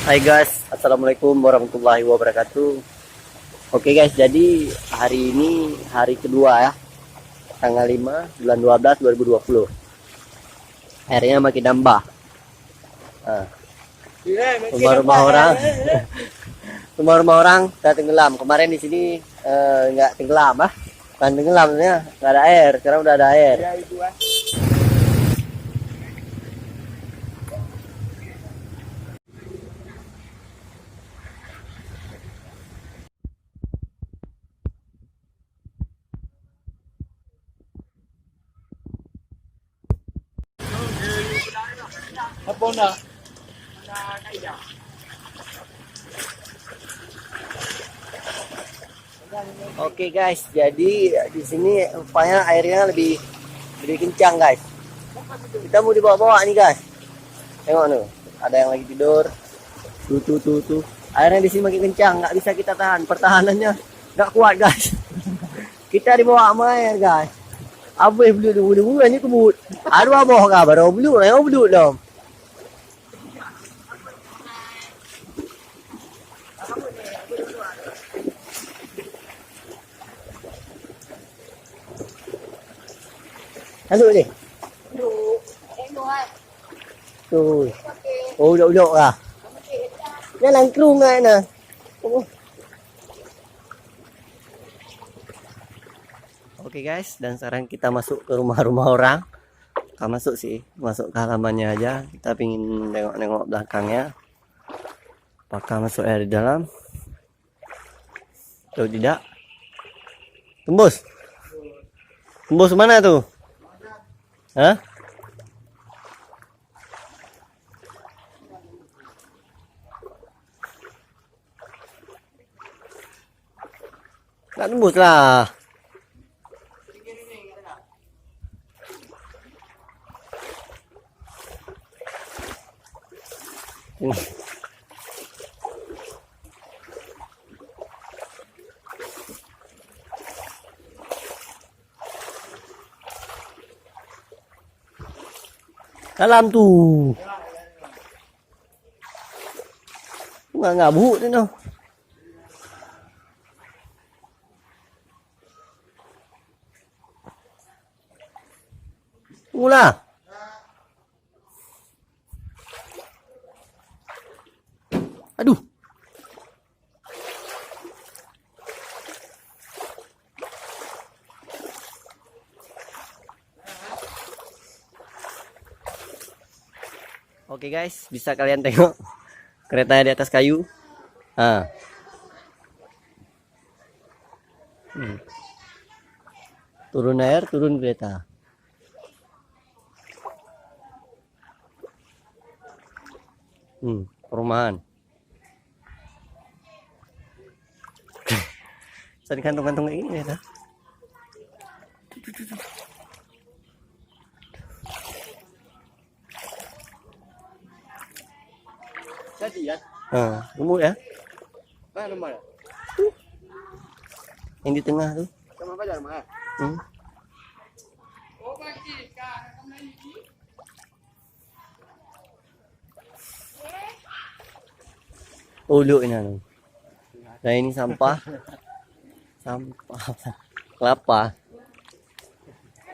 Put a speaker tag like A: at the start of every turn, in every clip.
A: Hai guys, assalamualaikum warahmatullahi wabarakatuh. Oke guys, jadi hari ini hari kedua ya, tanggal 5 bulan 12 2020. Airnya makin nambah. Nah, rumah-rumah orang, rumah-rumah orang sudah tenggelam. Kemarin di sini nggak tenggelam ah, kan tenggelamnya nggak ada air. Sekarang udah ada air. Oke guys, jadi di sini rupanya airnya lebih kencang guys. Kita mau dibawa-bawa nih guys. Tengok nih, ada yang lagi tidur. Tuh. Airnya di sini makin kencang, nggak bisa kita tahan. Pertahanannya nggak kuat guys. Kita dibawa sama air guys. Apa yang belum aja kebut. Aduh aboh kah, baru belum dong. Masuk ni. Tuh. Oh, duduk lah. Jangan kerung kan nah. Oke guys, dan sekarang kita masuk ke rumah-rumah orang. Kita masuk sih, masuk ke halamannya aja. Kita pingin nengok-nengok belakangnya. Apakah masuk air di dalam? Atau tidak? Tembus? Tembus mana tuh? Hah? Nggak tembus lah. Dalam tuh. Nggak bu itu no. Ulah. Aduh. Oke guys, bisa kalian tengok keretanya di atas kayu. Nah. Turun air, turun kereta. Perumahan. Bisa digantung-gantung kayak gini ya. Jadi ya. Gemuk ya. Mana nomor? Yang di tengah tuh. Sama apa jalan mah? Ulu ini anu. Nah ini sampah. Sampah kelapa.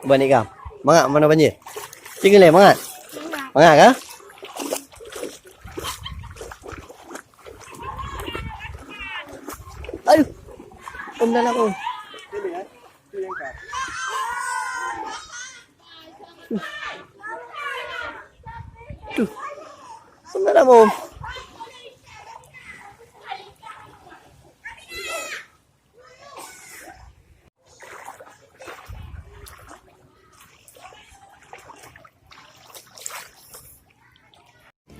A: Banyak kah? Mangak mana banjir? Tinggal ya mangak. Mangak kah? Aduh. Om dalam om. Tuh. Om dalam om.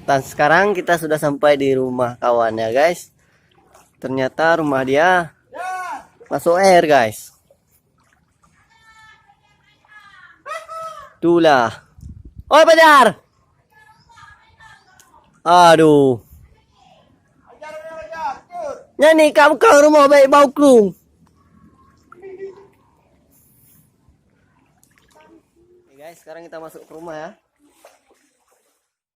A: Dan sekarang kita sudah sampai di rumah kawannya guys. Ternyata rumah dia masuk air guys. Itulah. Oi Pajar. Aduh. Nyanyi kamu ke rumah baik bau kerung. Oke guys, sekarang kita masuk ke rumah ya.